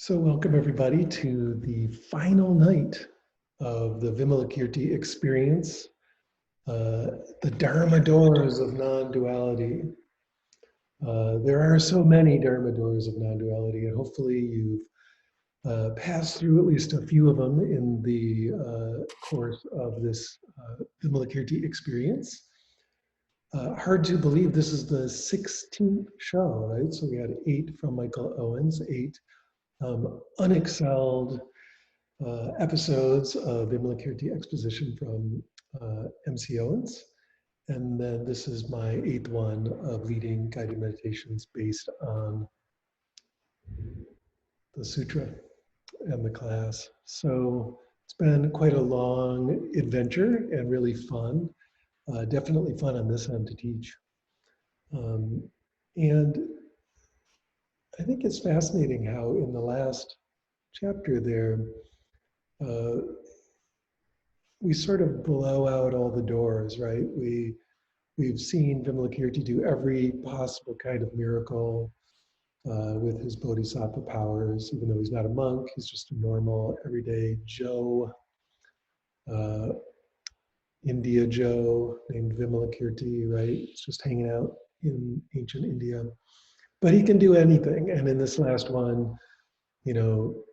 So welcome everybody to the final night of the Vimalakirti experience, the Dharma doors of non-duality. There are so many Dharma doors of non-duality, and hopefully you've passed through at least a few of them in the course of this Vimalakirti experience. Hard to believe this is the 16th show, right? So we had 8 from Michael Owens, 8 unexcelled episodes of Vimalakirti exposition from MC Owens. And then this is my 8th one of leading guided meditations based on the sutra and the class. So it's been quite a long adventure and really fun. Definitely fun on this end to teach. And I think it's fascinating how in the last chapter there, we sort of blow out all the doors, right? We've seen Vimalakirti do every possible kind of miracle with his bodhisattva powers, even though he's not a monk, he's just a normal, everyday Joe, India Joe named Vimalakirti, right? He's just hanging out in ancient India. But he can do anything. And in this last one, you know,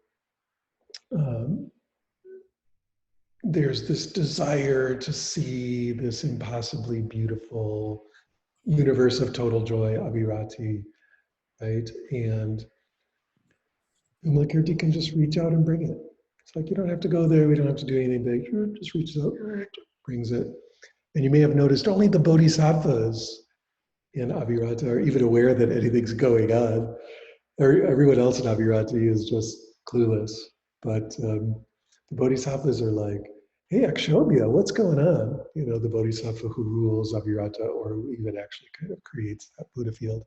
there's this desire to see this impossibly beautiful universe of total joy, Abhirati, right? And Vimalakirti can just reach out and bring it. It's like, you don't have to go there, we don't have to do anything big, just reaches out, brings it. And you may have noticed only the bodhisattvas in Abhirati are even aware that anything's going on. Everyone else in Abhirati is just clueless. But the bodhisattvas are like, hey, Aksobhya, what's going on? You know, the bodhisattva who rules Abhirata or who even actually kind of creates that Buddha field.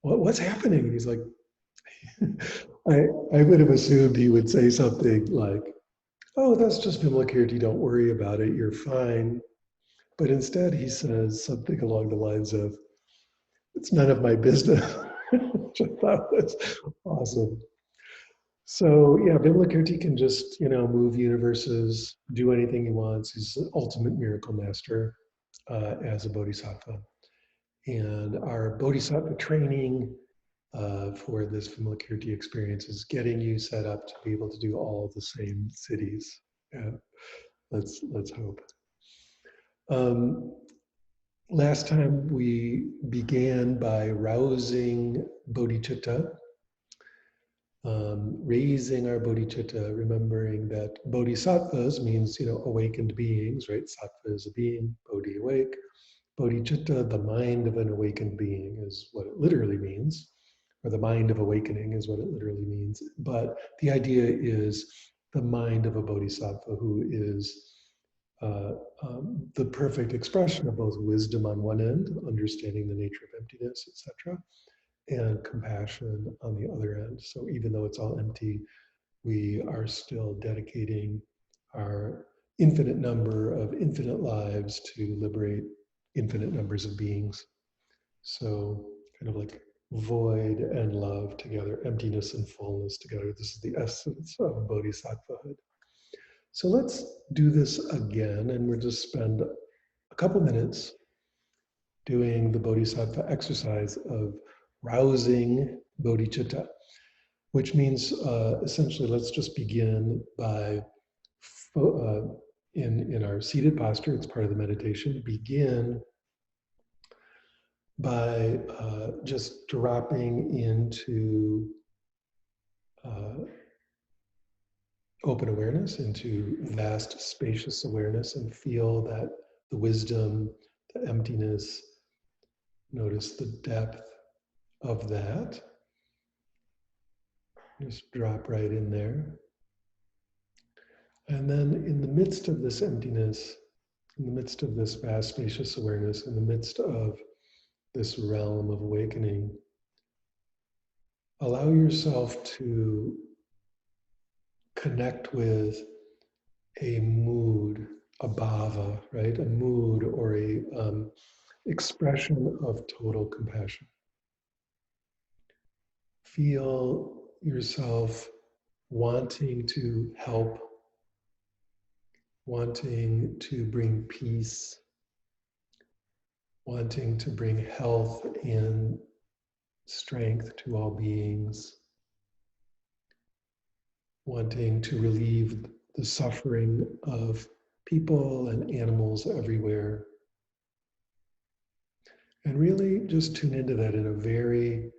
What's happening? And he's like, I would have assumed he would say something like, oh, that's just Vimalakirti, don't worry about it, you're fine. But instead he says something along the lines of, it's none of my business, which I thought was awesome. So yeah, Vimalakirti can just, you know, move universes, do anything he wants. He's the ultimate miracle master as a bodhisattva. And our bodhisattva training for this Vimalakirti experience is getting you set up to be able to do all of the same cities. Yeah, let's hope. Last time we began by rousing bodhicitta, raising our bodhicitta, remembering that bodhisattvas means, you know, awakened beings, right? Sattva is a being, bodhi awake. Bodhicitta, the mind of an awakened being, is what it literally means, or the mind of awakening is what it literally means. But the idea is the mind of a bodhisattva who is the perfect expression of both wisdom on one end, understanding the nature of emptiness, etc., and compassion on the other end. So even though it's all empty, we are still dedicating our infinite number of infinite lives to liberate infinite numbers of beings. So kind of like void and love together, emptiness and fullness together. This is the essence of bodhisattvahood. So let's do this again, and we'll just spend a couple minutes doing the bodhisattva exercise of rousing bodhicitta, which means essentially, let's just begin by, in our seated posture, it's part of the meditation, begin by just dropping into open awareness, into vast, spacious awareness, and feel that the wisdom, the emptiness, notice the depth of that. Just drop right in there. And then in the midst of this emptiness, in the midst of this vast, spacious awareness, in the midst of this realm of awakening, allow yourself to connect with a mood, a bhava, right? A mood or a expression of total compassion. Feel yourself wanting to help, wanting to bring peace, wanting to bring health and strength to all beings, wanting to relieve the suffering of people and animals everywhere. And really just tune into that in a very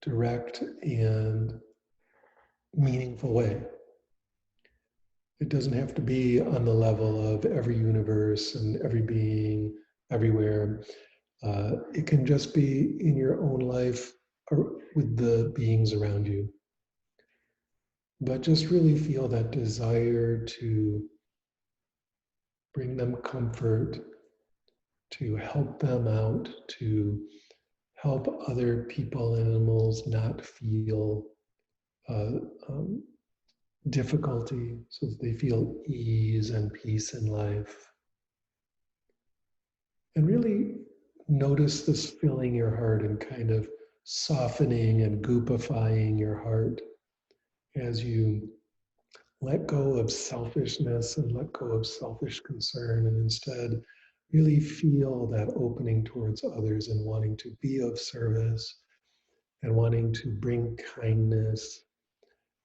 direct and meaningful way. It doesn't have to be on the level of every universe and every being everywhere. It can just be in your own life or with the beings around you. But just really feel that desire to bring them comfort, to help them out, to help other people, animals not feel uh, um, difficulty, so that they feel ease and peace in life. And really notice this filling your heart and kind of softening and goopifying your heart as you let go of selfishness and let go of selfish concern, and instead really feel that opening towards others and wanting to be of service and wanting to bring kindness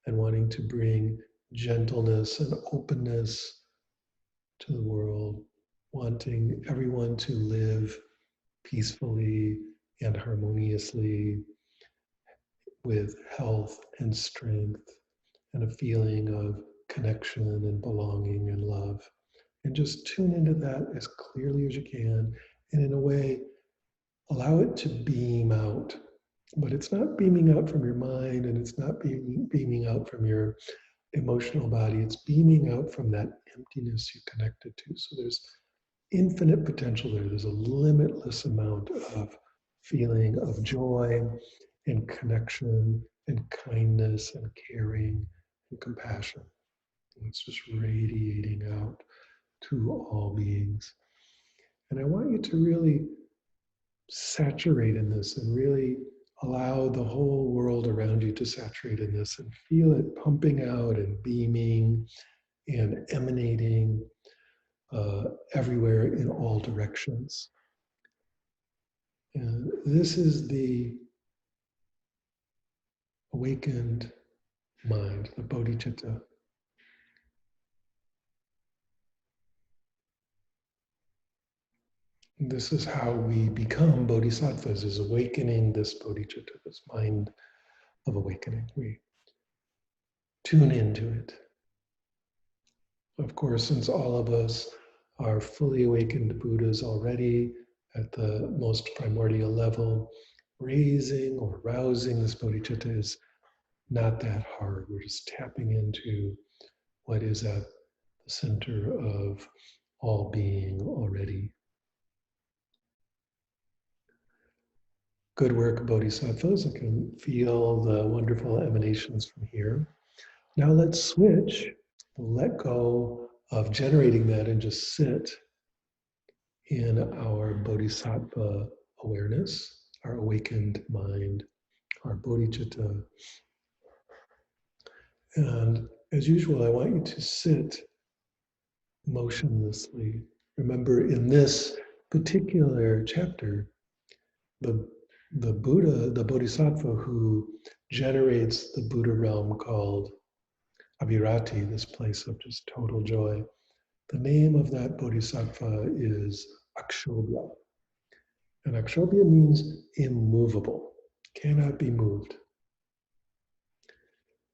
and wanting to bring gentleness and openness to the world, wanting everyone to live peacefully and harmoniously with health and strength and a feeling of connection and belonging and love. And just tune into that as clearly as you can. And in a way, allow it to beam out. But it's not beaming out from your mind, and it's not beaming out from your emotional body. It's beaming out from that emptiness you connected to. So there's infinite potential there. There's a limitless amount of feeling of joy and connection and kindness and caring and compassion. And it's just radiating out to all beings. And I want you to really saturate in this and really allow the whole world around you to saturate in this and feel it pumping out and beaming and emanating everywhere in all directions. And this is the awakened mind, the bodhicitta. This is how we become bodhisattvas, is awakening this bodhicitta, this mind of awakening. We tune into it. Of course, since all of us are fully awakened Buddhas already at the most primordial level, raising or rousing this bodhicitta is not that hard. We're just tapping into what is at the center of all being already. Good work, bodhisattvas. I can feel the wonderful emanations from here. Now let's switch, let go of generating that and just sit in our bodhisattva awareness, our awakened mind, our bodhicitta. And as usual, I want you to sit motionlessly. Remember, in this particular chapter, the Buddha, the bodhisattva who generates the Buddha realm called Abhirati, this place of just total joy, the name of that bodhisattva is Aksobhya. And Aksobhya means immovable, cannot be moved.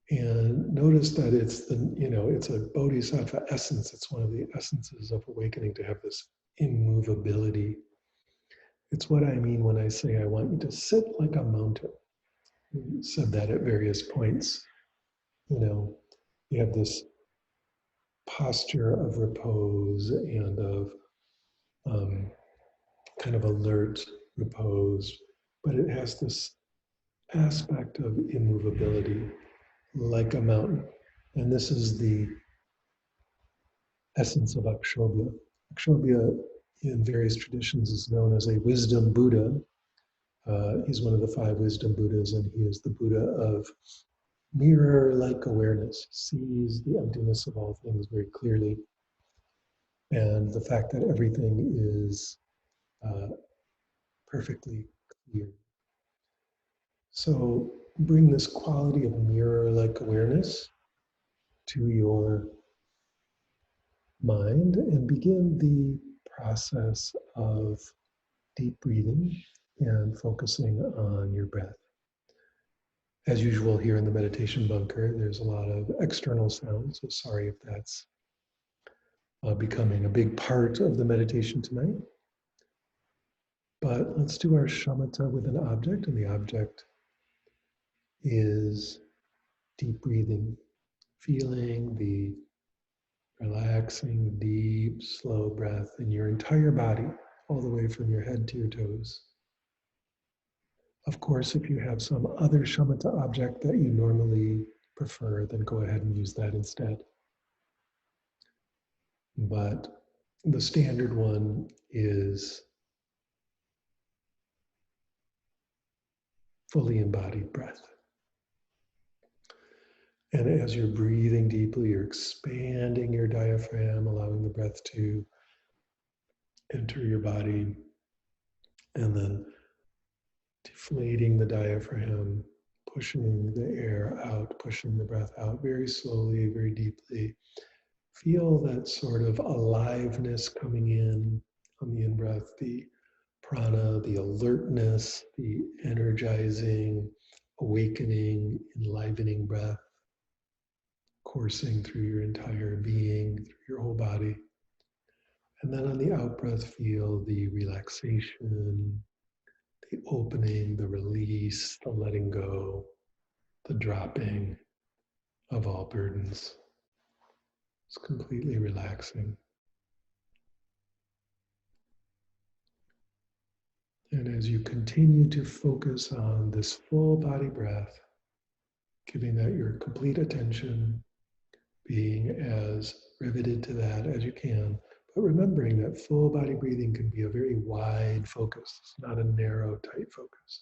And notice that it's it's a bodhisattva essence. It's one of the essences of awakening to have this immovability. It's what I mean when I say I want you to sit like a mountain. We said that at various points. You have this posture of repose and of kind of alert repose, but it has this aspect of immovability, like a mountain. And this is the essence of Aksobhya. Aksobhya in various traditions is known as a wisdom Buddha, He's one of the five wisdom Buddhas, and he is the Buddha of mirror-like awareness. He sees the emptiness of all things very clearly, and the fact that everything is perfectly clear. So bring this quality of mirror-like awareness to your mind and begin the process of deep breathing and focusing on your breath. As usual here in the meditation bunker, there's a lot of external sounds, so sorry if that's becoming a big part of the meditation tonight. But let's do our shamatha with an object, and the object is deep breathing, feeling the relaxing, deep, slow breath in your entire body, all the way from your head to your toes. Of course, if you have some other shamatha object that you normally prefer, then go ahead and use that instead. But the standard one is fully embodied breath. And as you're breathing deeply, you're expanding your diaphragm, allowing the breath to enter your body, and then deflating the diaphragm, pushing the air out, pushing the breath out very slowly, very deeply. Feel that sort of aliveness coming in on the in-breath, the prana, the alertness, the energizing, awakening, enlivening breath coursing through your entire being, through your whole body. And then on the out-breath, feel the relaxation, the opening, the release, the letting go, the dropping of all burdens. It's completely relaxing. And as you continue to focus on this full body breath, giving that your complete attention, being as riveted to that as you can, but remembering that full body breathing can be a very wide focus. It's not a narrow, tight focus.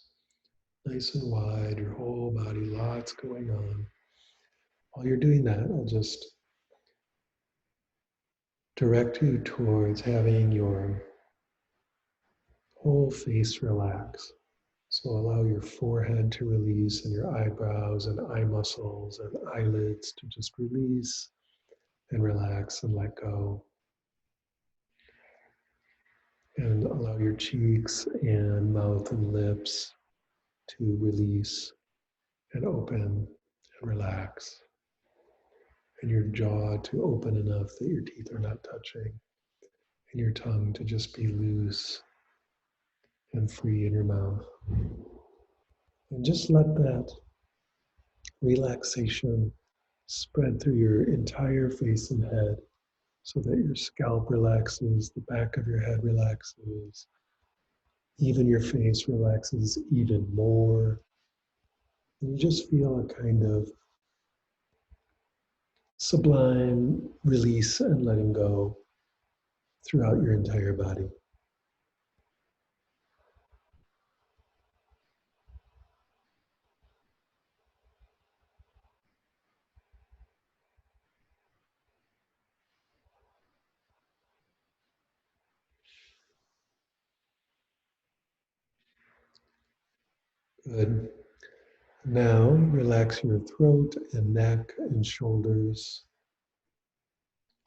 Nice and wide, your whole body, lots going on. While you're doing that, I'll just direct you towards having your whole face relax. So allow your forehead to release and your eyebrows and eye muscles and eyelids to just release and relax and let go. And allow your cheeks and mouth and lips to release and open and relax. And your jaw to open enough that your teeth are not touching. And your tongue to just be loose and free in your mouth. And just let that relaxation spread through your entire face and head so that your scalp relaxes, the back of your head relaxes, even your face relaxes even more. And you just feel a kind of sublime release and letting go throughout your entire body. Good. Now relax your throat and neck and shoulders,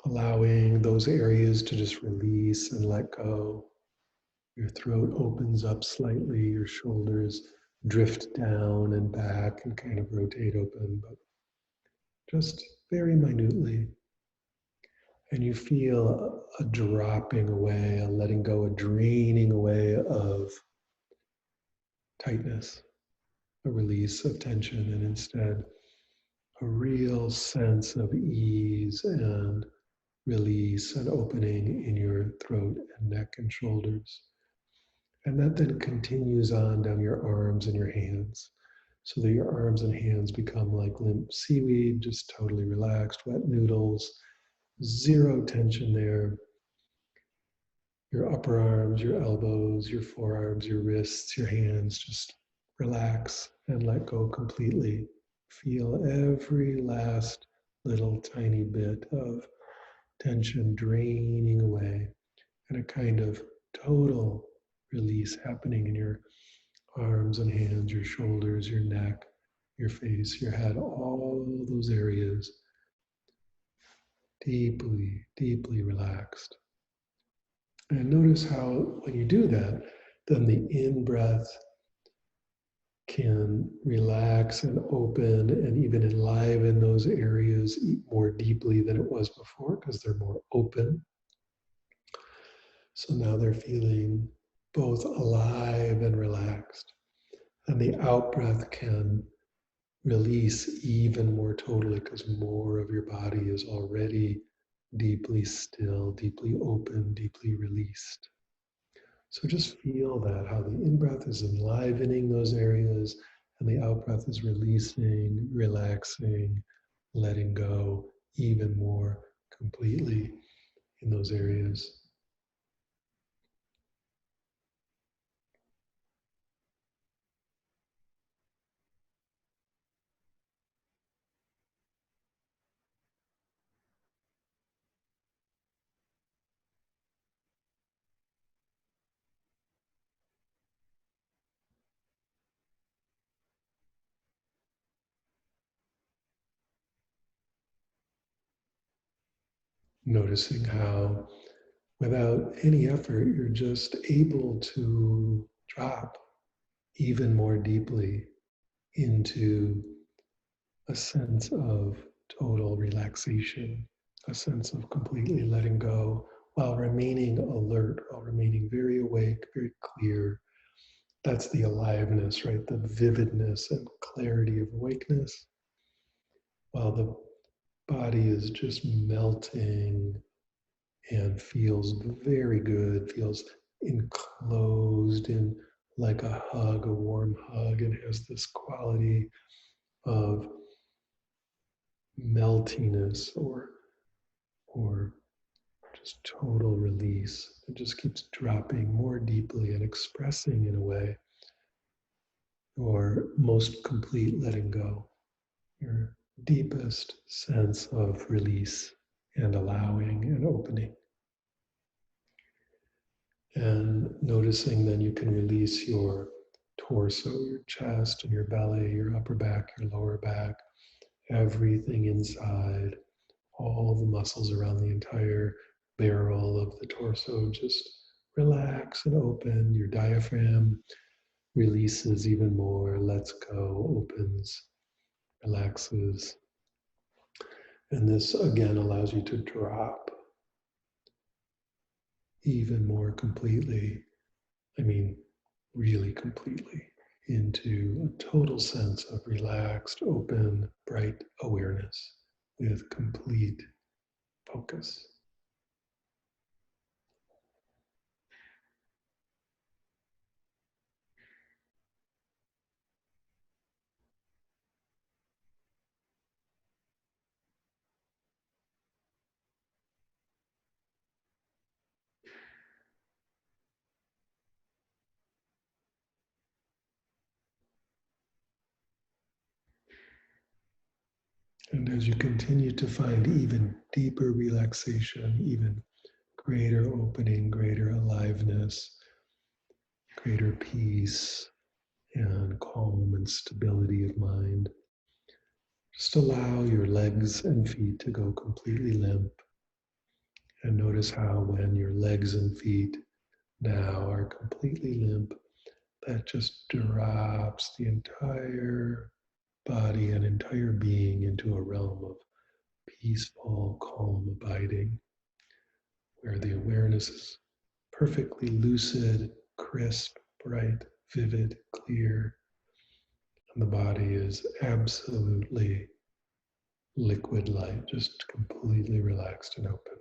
allowing those areas to just release and let go. Your throat opens up slightly, your shoulders drift down and back and kind of rotate open, but just very minutely. And you feel a dropping away, a letting go, a draining away of tightness, a release of tension, and instead a real sense of ease and release and opening in your throat and neck and shoulders. And that then continues on down your arms and your hands, so that your arms and hands become like limp seaweed, just totally relaxed, wet noodles, zero tension there. your upper arms, your elbows, your forearms, your wrists, your hands. Just relax and let go completely. Feel every last little tiny bit of tension draining away, and a kind of total release happening in your arms and hands, your shoulders, your neck, your face, your head, all those areas deeply, deeply relaxed. And notice how when you do that, then the in breath can relax and open and even enliven those areas more deeply than it was before because they're more open. So now they're feeling both alive and relaxed. And the out breath can release even more totally because more of your body is already deeply still, deeply open, deeply released. So just feel that, how the in-breath is enlivening those areas and the out-breath is releasing, relaxing, letting go even more completely in those areas. Noticing how, without any effort, you're just able to drop even more deeply into a sense of total relaxation, a sense of completely letting go while remaining alert, while remaining very awake, very clear. That's the aliveness, right? The vividness and clarity of awakeness, while the body is just melting and feels very good, feels enclosed in like a hug, a warm hug, and has this quality of meltiness or just total release. It just keeps dropping more deeply and expressing in a way, or most complete letting go, your deepest sense of release and allowing and opening. And noticing then you can release your torso, your chest and your belly, your upper back, your lower back, everything inside, all the muscles around the entire barrel of the torso just relax and open. Your diaphragm releases even more, lets go, opens, relaxes. And this again allows you to drop even more completely. I mean, really completely into a total sense of relaxed, open, bright awareness with complete focus. And as you continue to find even deeper relaxation, even greater opening, greater aliveness, greater peace, and calm and stability of mind, just allow your legs and feet to go completely limp. And notice how, when your legs and feet now are completely limp, that just drops the entire body and entire being into a realm of peaceful, calm abiding, where the awareness is perfectly lucid, crisp, bright, vivid, clear, and the body is absolutely liquid light, just completely relaxed and open.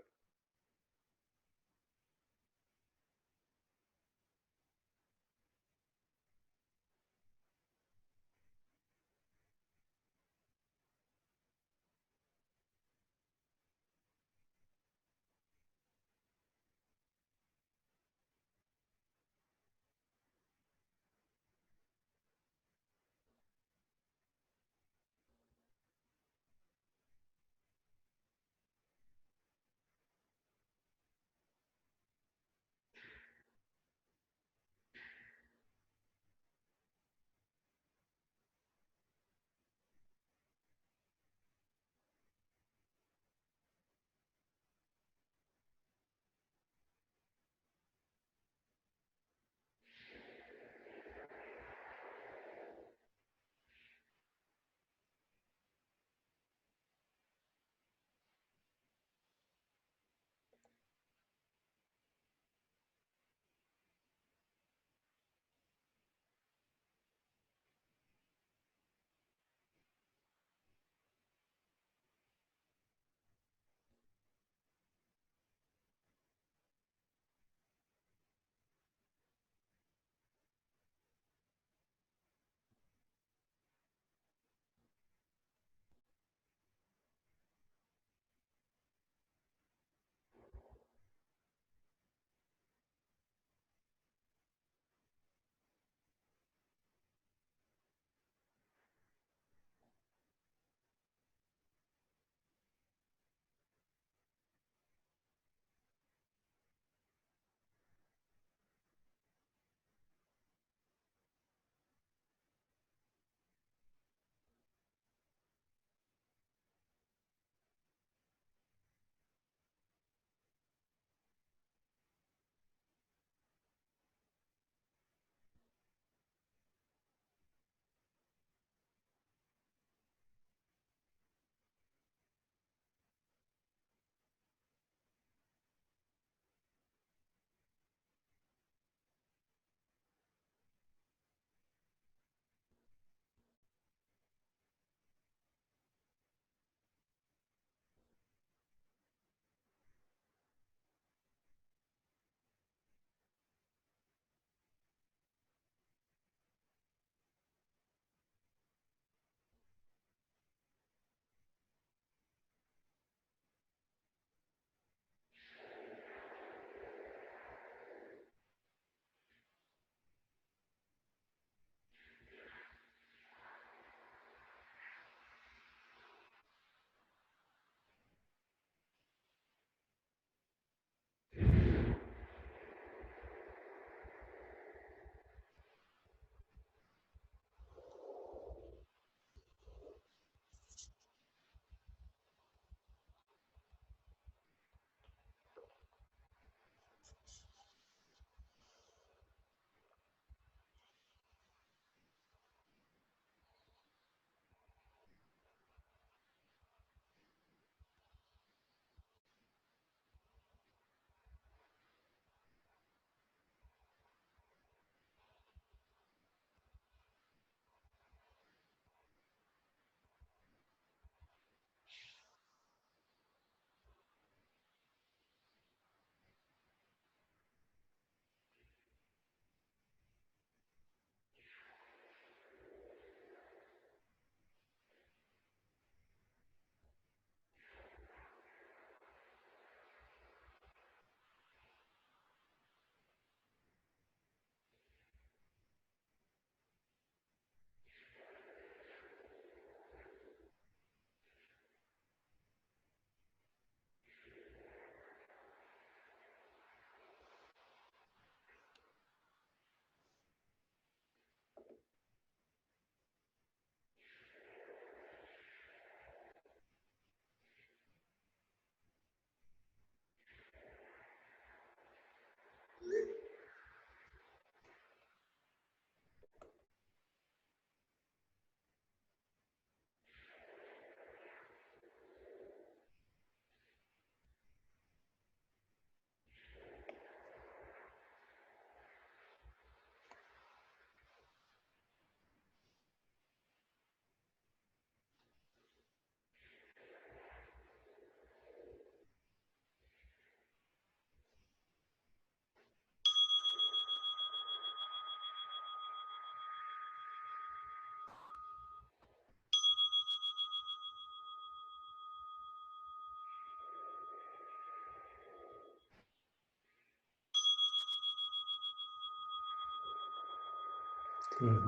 Good.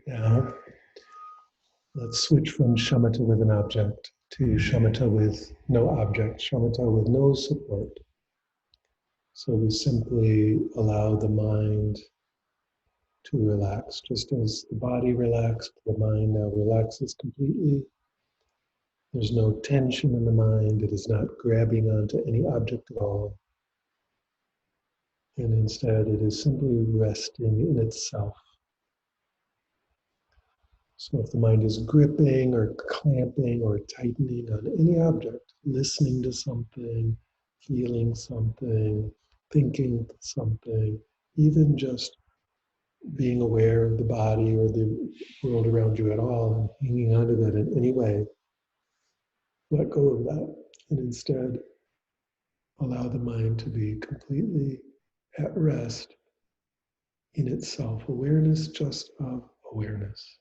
Now, let's switch from shamatha with an object to shamatha with no object, shamatha with no support. So we simply allow the mind to relax. Just as the body relaxed, the mind now relaxes completely. There's no tension in the mind. It is not grabbing onto any object at all. And instead, it is simply resting in itself. So if the mind is gripping or clamping or tightening on any object, listening to something, feeling something, thinking something, even just being aware of the body or the world around you at all and hanging on to that in any way, let go of that and instead allow the mind to be completely at rest in itself. Awareness just of awareness.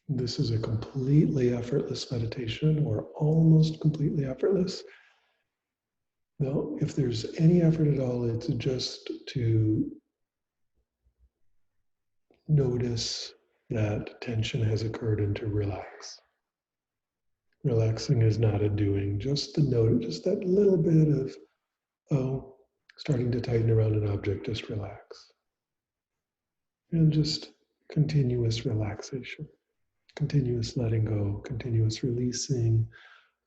This is a completely effortless meditation or almost completely effortless. No, if there's any effort at all, it's just to notice that tension has occurred and to relax. Relaxing is not a doing, just the note, just that little bit of, oh, starting to tighten around an object, just relax. And just continuous relaxation, continuous letting go, continuous releasing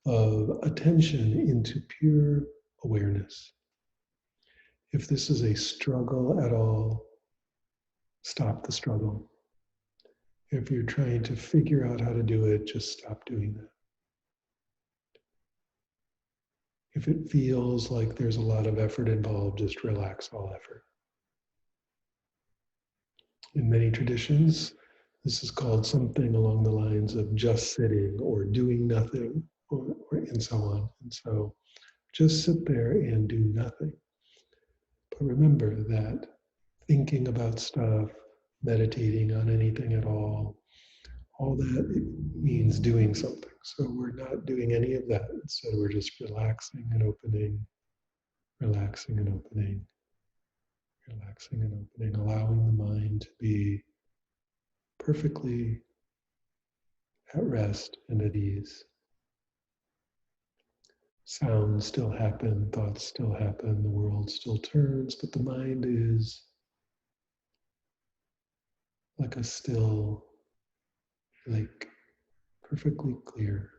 of attention into pure awareness. If this is a struggle at all, stop the struggle. If you're trying to figure out how to do it, just stop doing that. If it feels like there's a lot of effort involved, just relax all effort. In many traditions, this is called something along the lines of just sitting or doing nothing, and so on. And so just sit there and do nothing. But remember that thinking about stuff, meditating on anything at all that it means doing something. So we're not doing any of that. Instead, we're just relaxing and opening, relaxing and opening, relaxing and opening, allowing the mind to be perfectly at rest and at ease. Sounds still happen, thoughts still happen, the world still turns, but the mind is like a still lake, perfectly clear.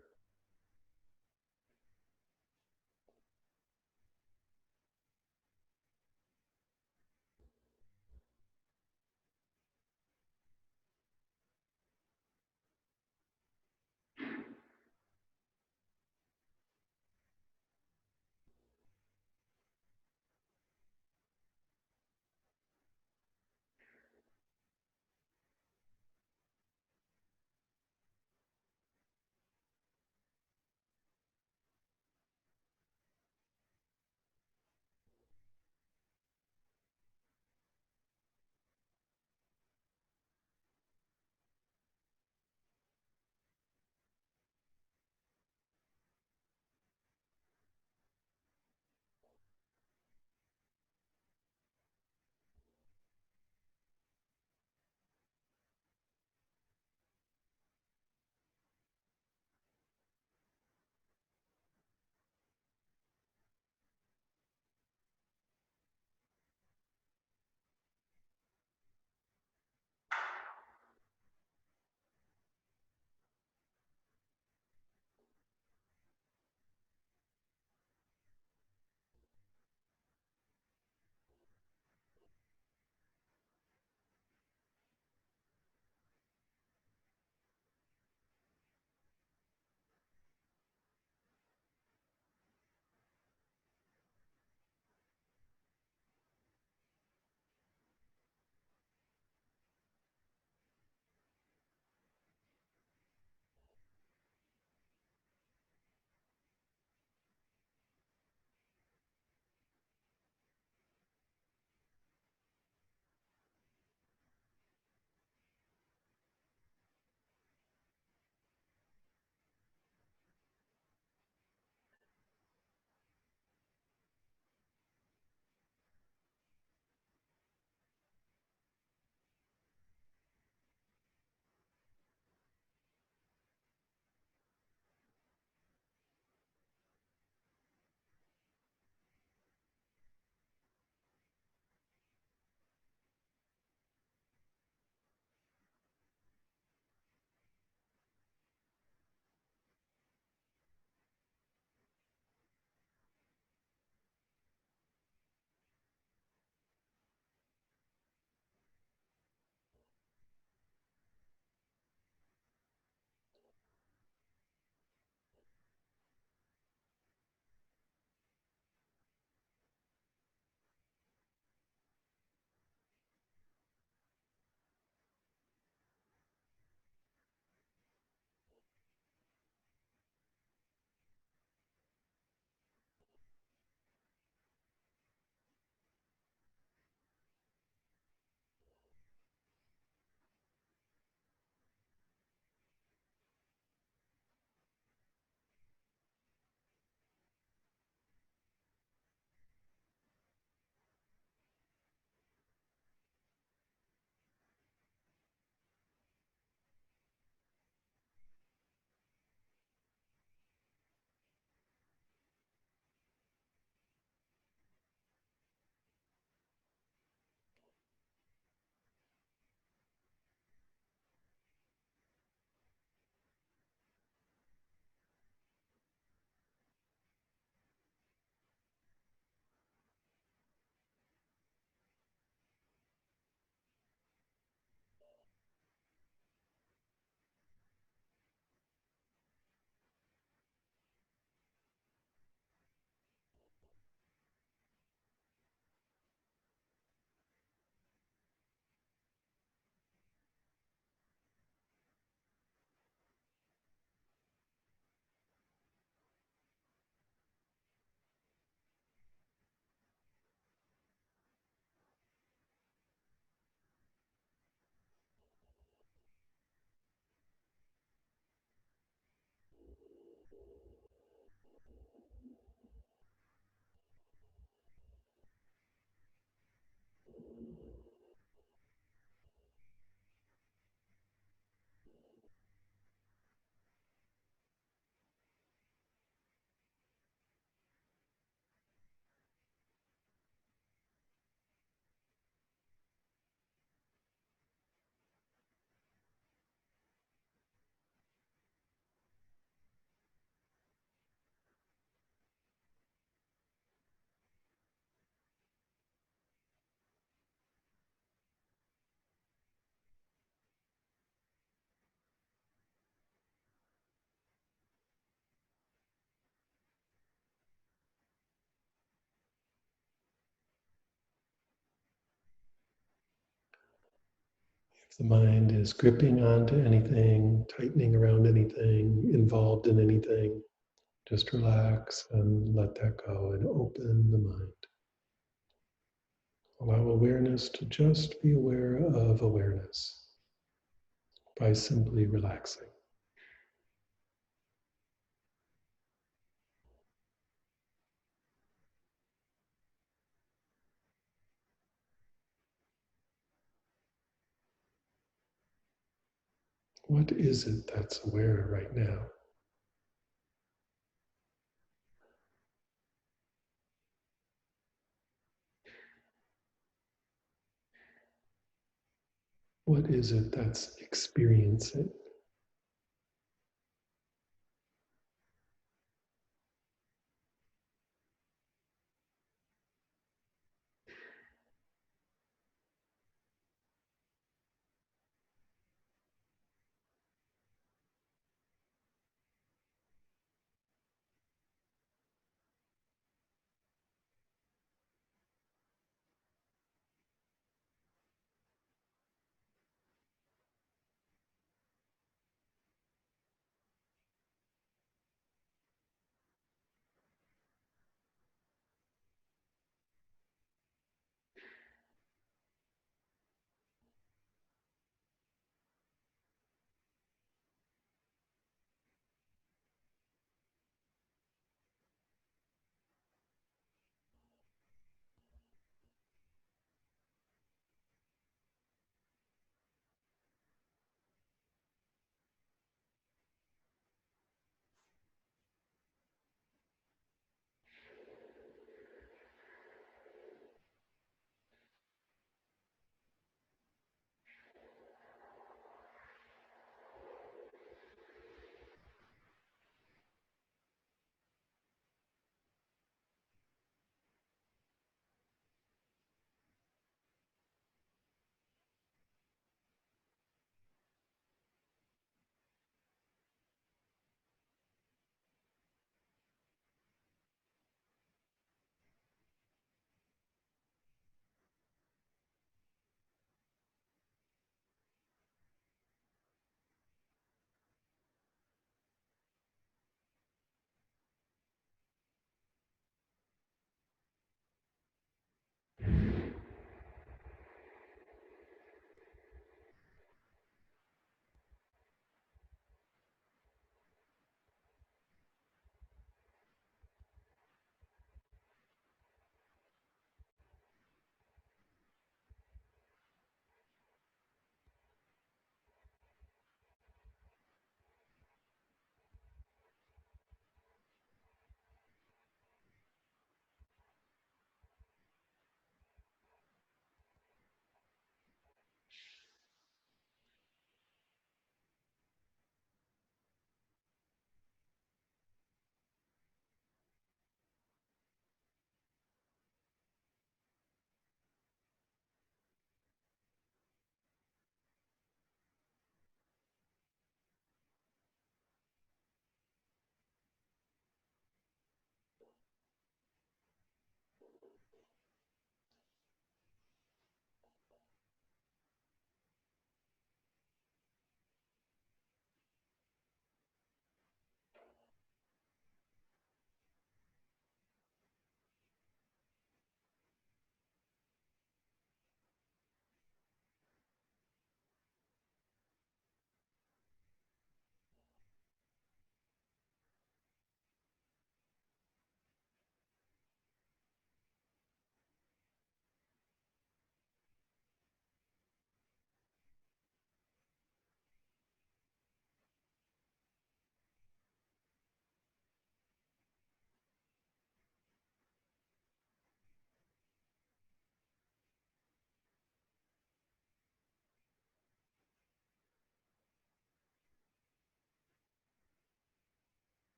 If the mind is gripping onto anything, tightening around anything, involved in anything, just relax and let that go and open the mind. Allow awareness to just be aware of awareness by simply relaxing. What is it that's aware right now? What is it that's experiencing?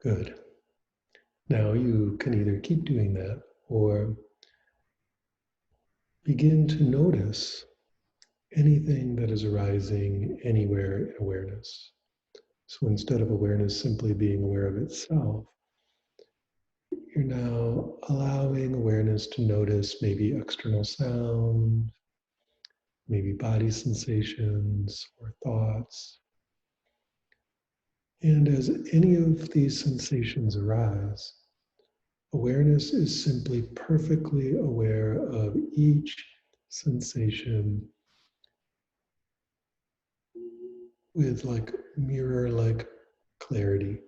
Good. Now you can either keep doing that or begin to notice anything that is arising anywhere in awareness. So instead of awareness simply being aware of itself, you're now allowing awareness to notice maybe external sound, maybe body sensations or thoughts. And as any of these sensations arise, awareness is simply perfectly aware of each sensation with like mirror-like clarity.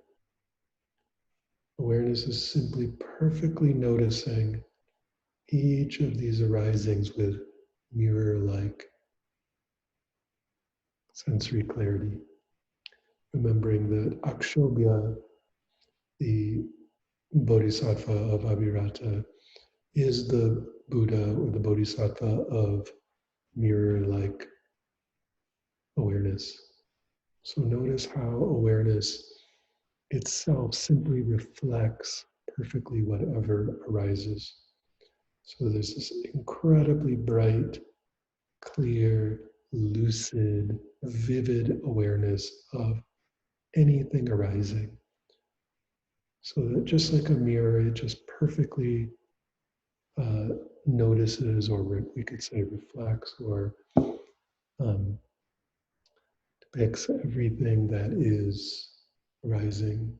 Awareness is simply perfectly noticing each of these arisings with mirror-like sensory clarity. Remembering that Aksobhya, the bodhisattva of Abhirati, is the Buddha or the bodhisattva of mirror-like awareness. So notice how awareness itself simply reflects perfectly whatever arises. So there's this incredibly bright, clear, lucid, vivid awareness of anything arising. So that just like a mirror, it just perfectly notices, or we could say reflects, or um, depicts everything that is arising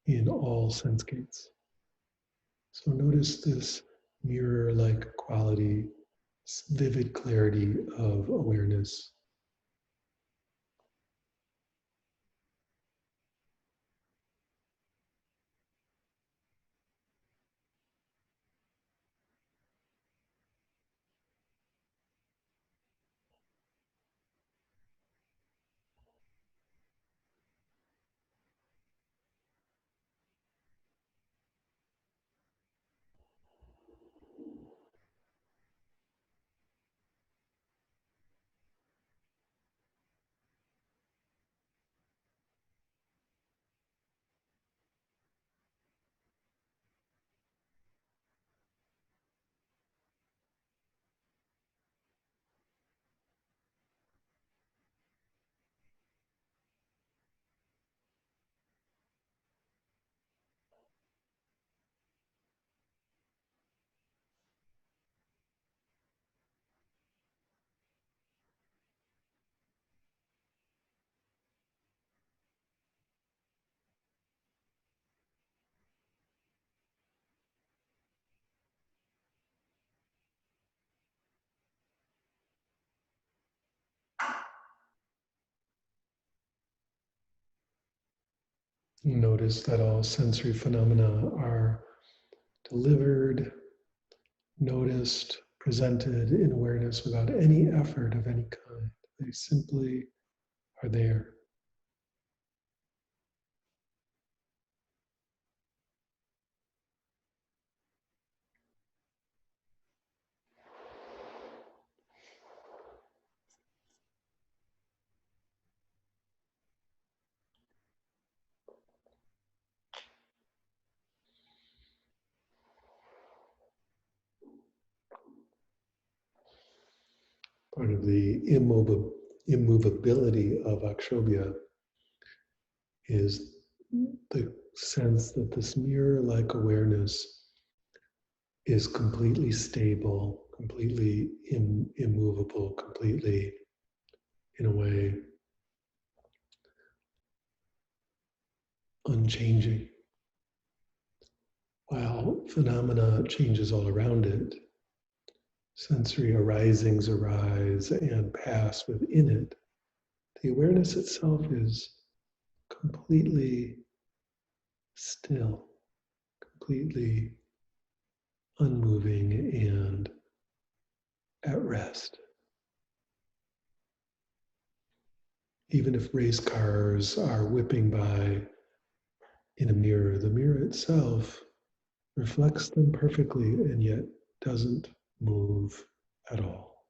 in all sense gates. So notice this mirror-like quality, this vivid clarity of awareness. Notice that all sensory phenomena are delivered, noticed, presented in awareness without any effort of any kind. They simply are there. Part of the immovability of Akshobhya is the sense that this mirror-like awareness is completely stable, completely immovable, completely, in a way, unchanging. While phenomena changes all around it, sensory arisings arise and pass within it, the awareness itself is completely still, completely unmoving and at rest. Even if race cars are whipping by in a mirror, the mirror itself reflects them perfectly and yet doesn't move at all.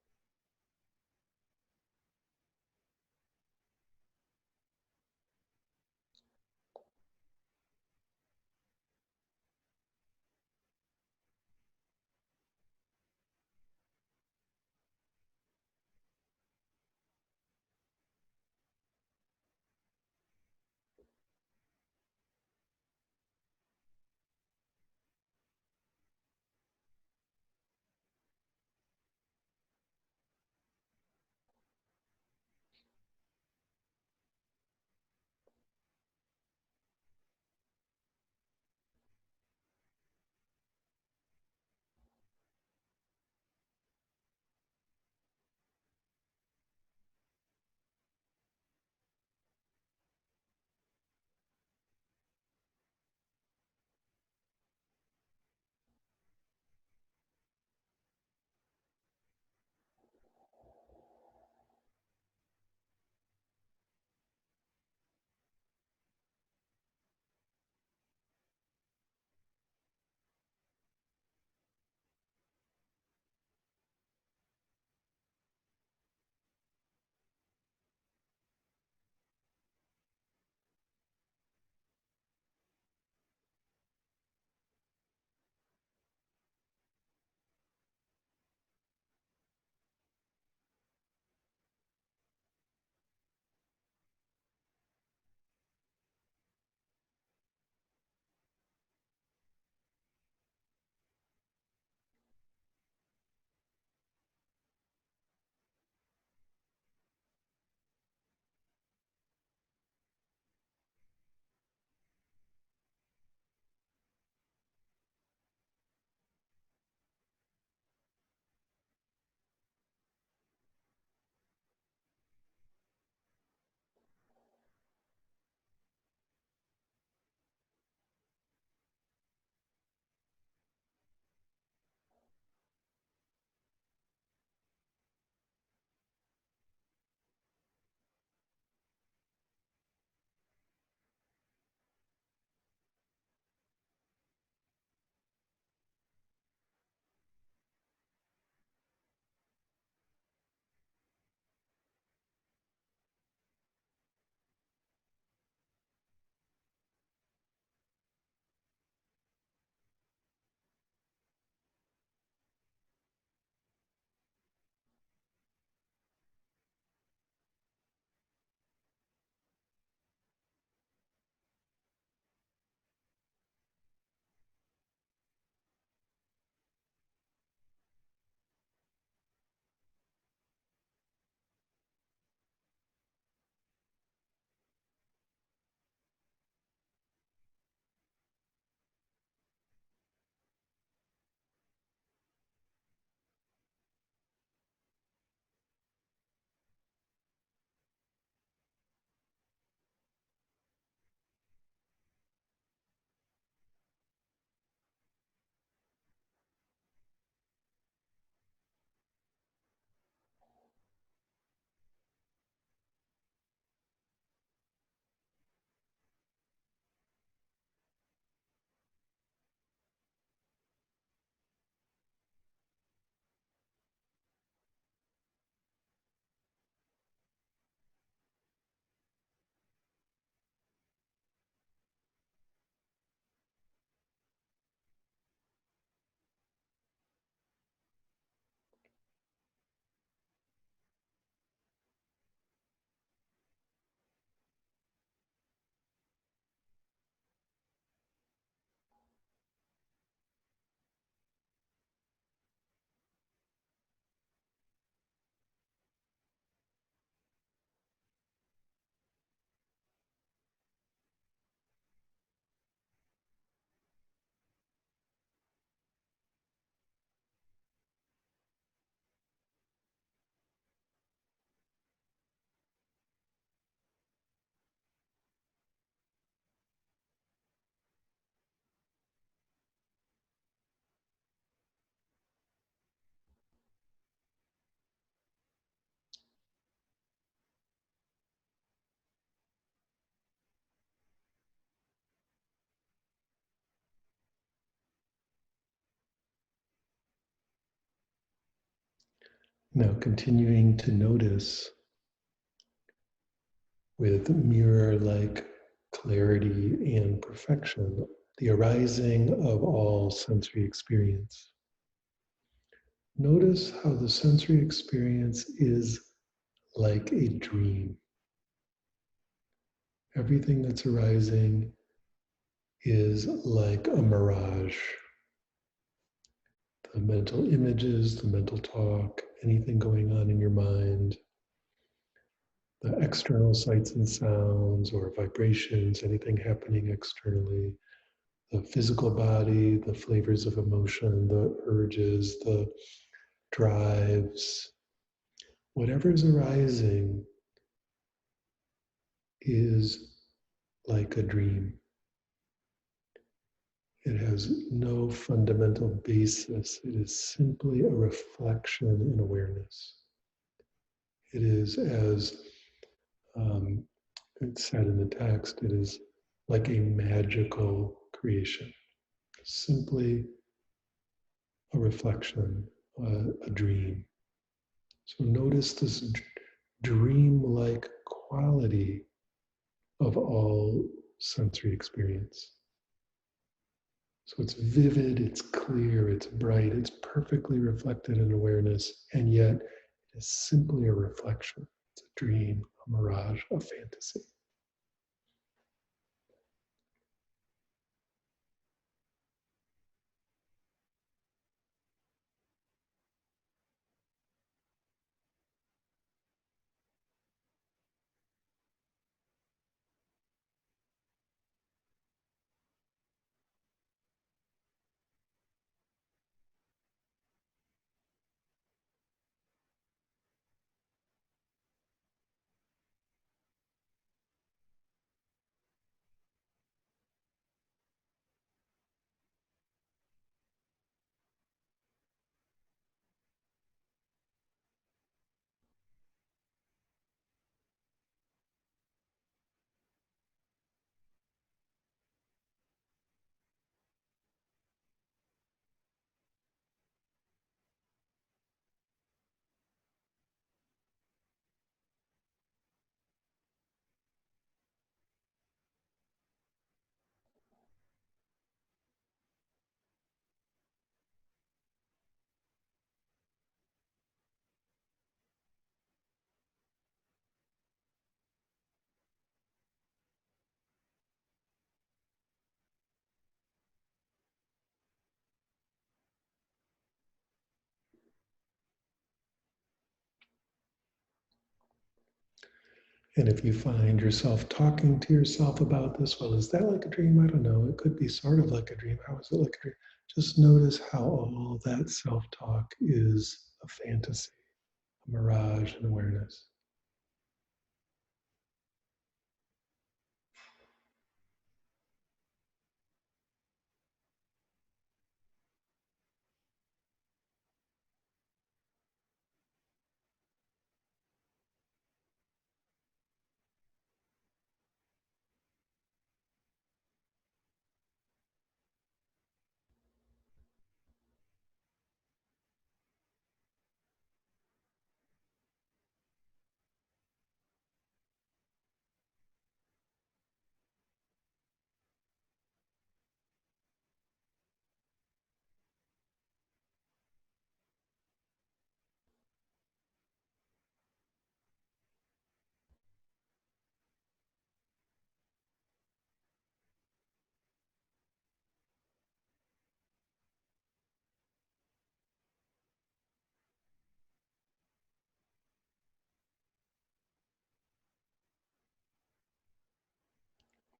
Now, continuing to notice with mirror-like clarity and perfection the arising of all sensory experience. Notice how the sensory experience is like a dream. Everything that's arising is like a mirage. The mental images, the mental talk, anything going on in your mind, the external sights and sounds or vibrations, anything happening externally, the physical body, the flavors of emotion, the urges, the drives, whatever is arising is like a dream. It has no fundamental basis. It is simply a reflection in awareness. It is, as it's said in the text, it is like a magical creation. Simply a reflection, a dream. So notice this dream-like quality of all sensory experience. So it's vivid, it's clear, it's bright, it's perfectly reflected in awareness, and yet it is simply a reflection. It's a dream, a mirage, a fantasy. And if you find yourself talking to yourself about this, well, is that like a dream? I don't know. It could be sort of like a dream. How is it like a dream? Just notice how all that self-talk is a fantasy, a mirage, and awareness.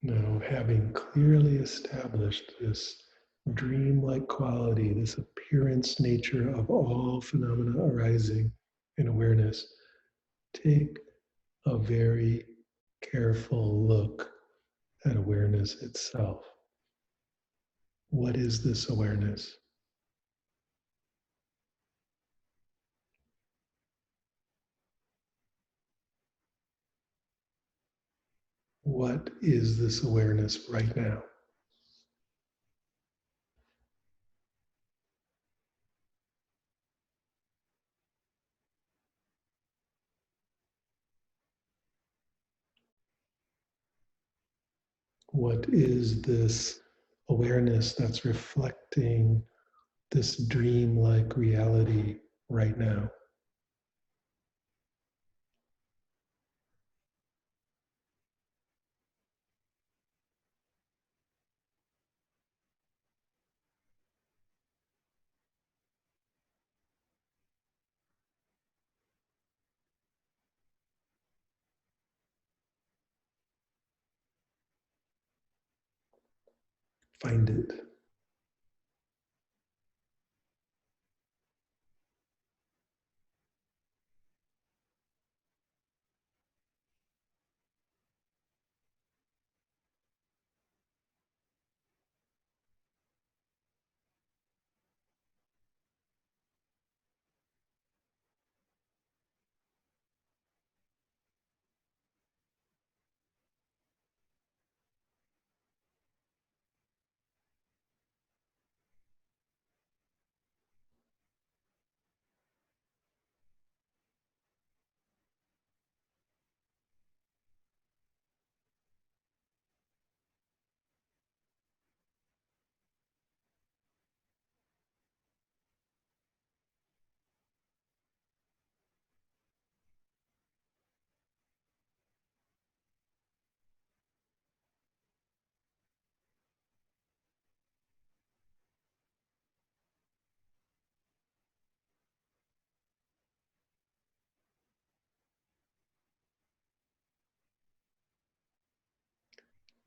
Now, having clearly established this dream-like quality, this appearance nature of all phenomena arising in awareness, take a very careful look at awareness itself. What is this awareness? What is this awareness right now? What is this awareness that's reflecting this dream-like reality right now? Find it.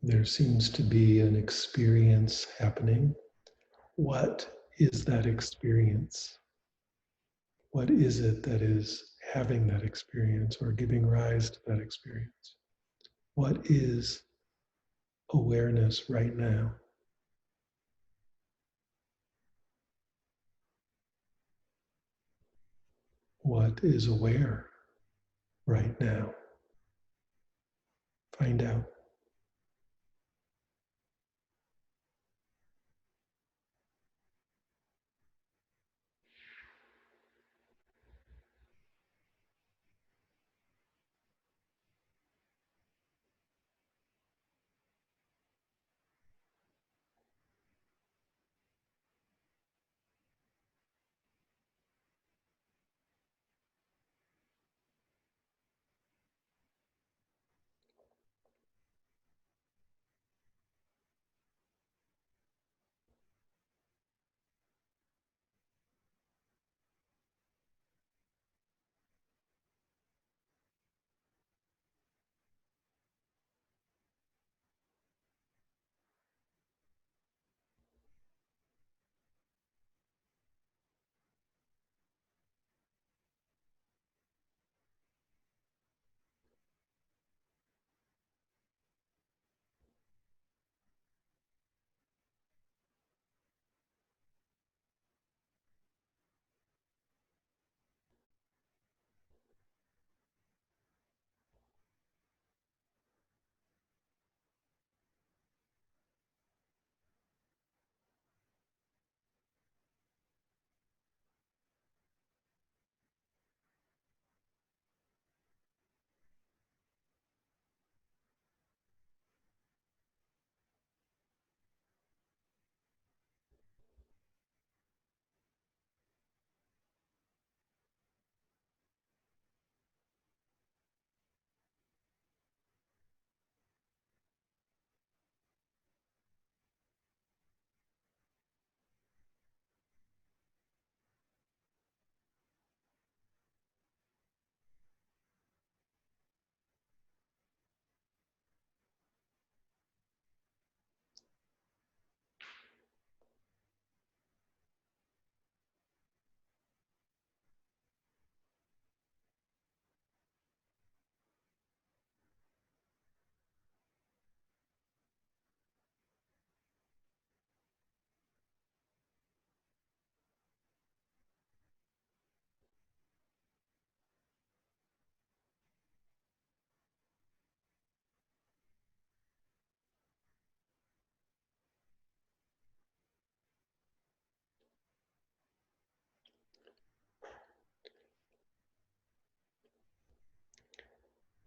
There seems to be an experience happening. What is that experience? What is it that is having that experience or giving rise to that experience? What is awareness right now? What is aware right now? Find out.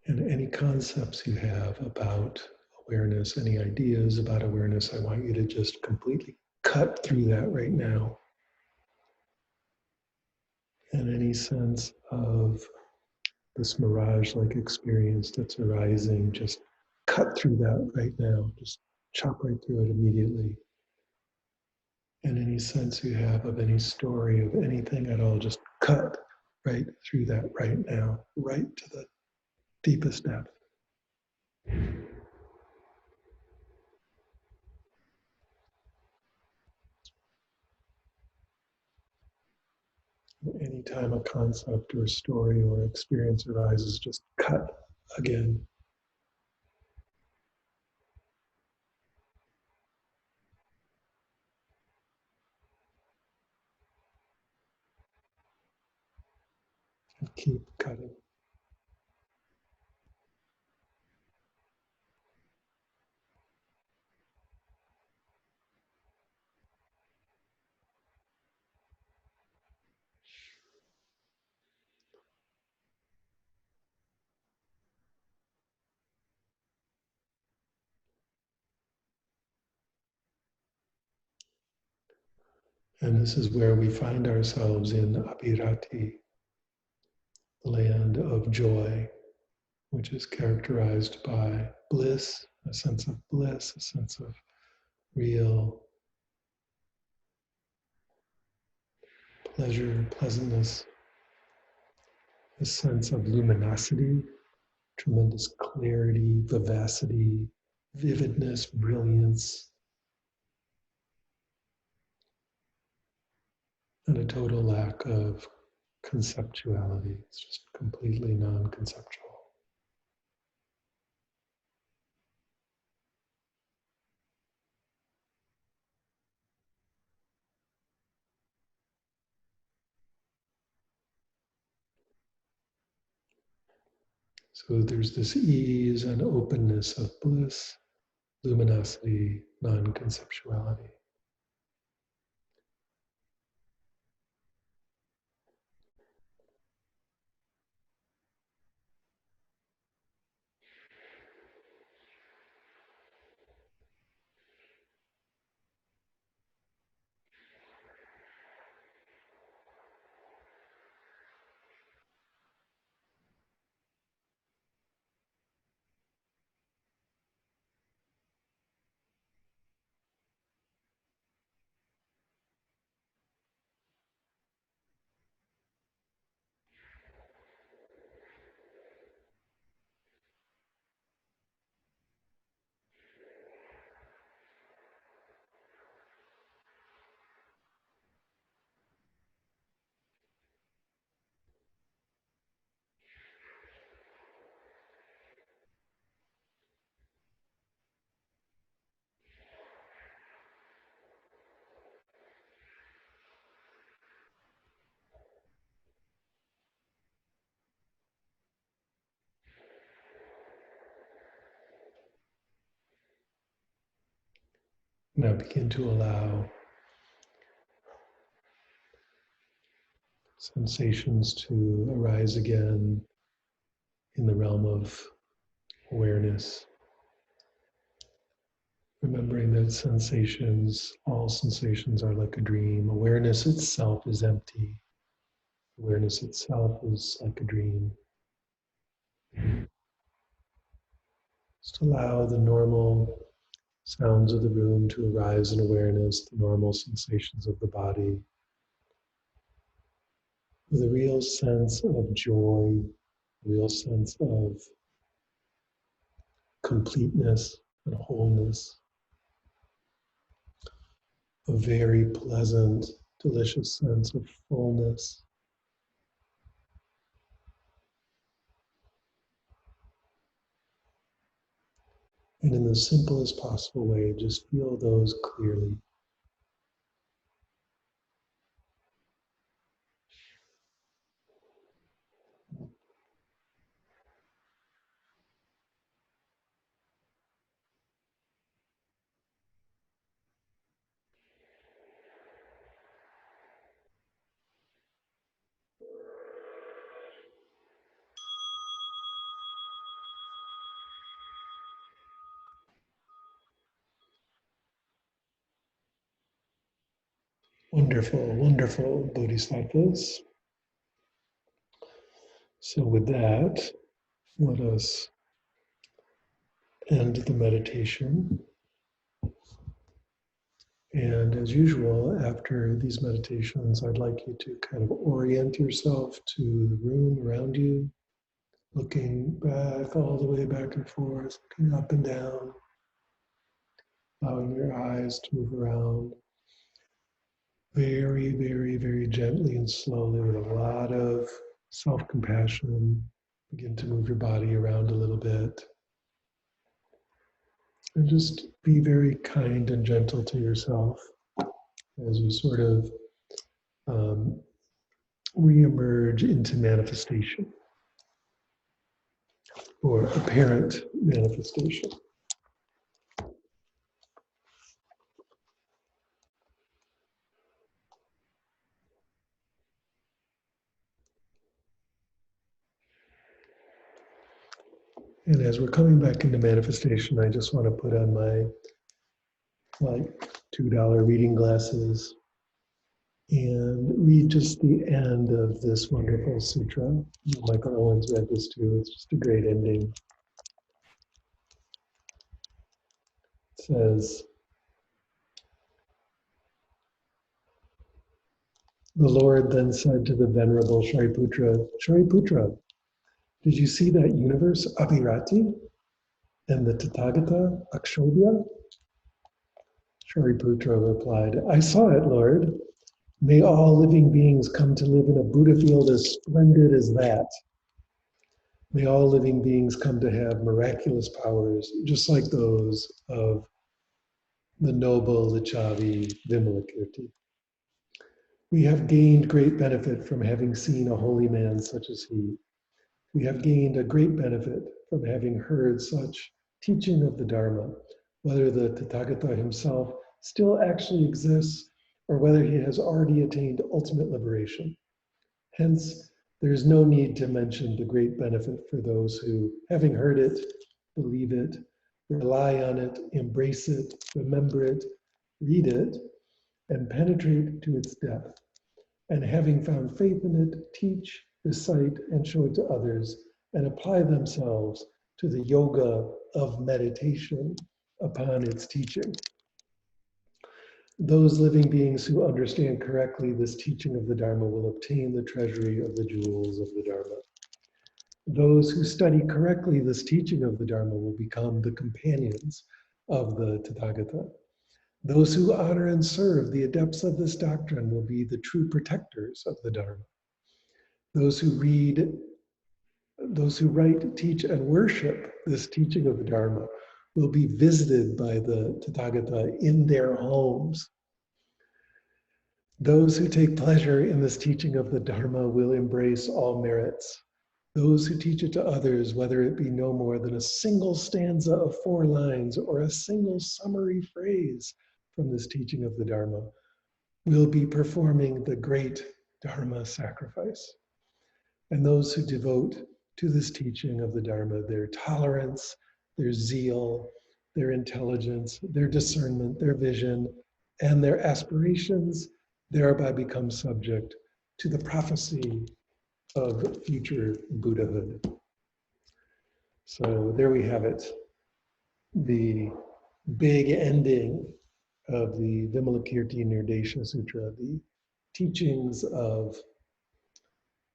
And any concepts you have about awareness, any ideas about awareness, I want you to just completely cut through that right now. And any sense of this mirage-like experience that's arising, just cut through that right now. Just chop right through it immediately. And any sense you have of any story of anything at all, just cut right through that right now, right to the deepest depth. Anytime a concept or story or experience arises, just cut again. And keep cutting. And this is where we find ourselves in Abhirati, the land of joy, which is characterized by bliss, a sense of bliss, a sense of real pleasure, pleasantness, a sense of luminosity, tremendous clarity, vivacity, vividness, brilliance, and a total lack of conceptuality. It's just completely non-conceptual. So there's this ease and openness of bliss, luminosity, non-conceptuality. Now begin to allow sensations to arise again in the realm of awareness. Remembering that sensations, all sensations are like a dream. Awareness itself is empty. Awareness itself is like a dream. Just allow the normal sounds of the room to arise in awareness, the normal sensations of the body, with a real sense of joy, a real sense of completeness and wholeness, a very pleasant, delicious sense of fullness. And in the simplest possible way, just feel those clearly. Wonderful, wonderful bodhisattvas. So with that, let us end the meditation. And as usual, after these meditations, I'd like you to kind of orient yourself to the room around you, looking back all the way back and forth, looking up and down, allowing your eyes to move around very, very, very gently and slowly with a lot of self-compassion. Begin to move your body around a little bit. And just be very kind and gentle to yourself as you sort of um, re-emerge into manifestation or apparent manifestation. And as we're coming back into manifestation, I just want to put on my $2 reading glasses and read just the end of this wonderful sutra. Michael Owens read this too. It's just a great ending. It says, the Lord then said to the venerable Shariputra, Shariputra, did you see that universe, Abhirati, and the Tathagata, Aksobhya? Shariputra replied, I saw it, Lord. May all living beings come to live in a Buddha field as splendid as that. May all living beings come to have miraculous powers, just like those of the noble Lichavi Vimalakirti. We have gained great benefit from having seen a holy man such as he. We have gained a great benefit from having heard such teaching of the Dharma, whether the Tathagata himself still actually exists or whether he has already attained ultimate liberation. Hence, there is no need to mention the great benefit for those who, having heard it, believe it, rely on it, embrace it, remember it, read it, and penetrate to its depth. And having found faith in it, teach, recite, and show it to others, and apply themselves to the yoga of meditation upon its teaching. Those living beings who understand correctly this teaching of the Dharma will obtain the treasury of the jewels of the Dharma. Those who study correctly this teaching of the Dharma will become the companions of the Tathagata. Those who honor and serve the adepts of this doctrine will be the true protectors of the Dharma. Those who read, those who write, teach, and worship this teaching of the Dharma will be visited by the Tathagata in their homes. Those who take pleasure in this teaching of the Dharma will embrace all merits. Those who teach it to others, whether it be no more than a single stanza of 4 lines or a single summary phrase from this teaching of the Dharma, will be performing the great Dharma sacrifice. And those who devote to this teaching of the Dharma their tolerance, their zeal, their intelligence, their discernment, their vision, and their aspirations thereby become subject to the prophecy of future Buddhahood. So there we have it, the big ending of the Vimalakirti Nirdesa Sutra, the teachings of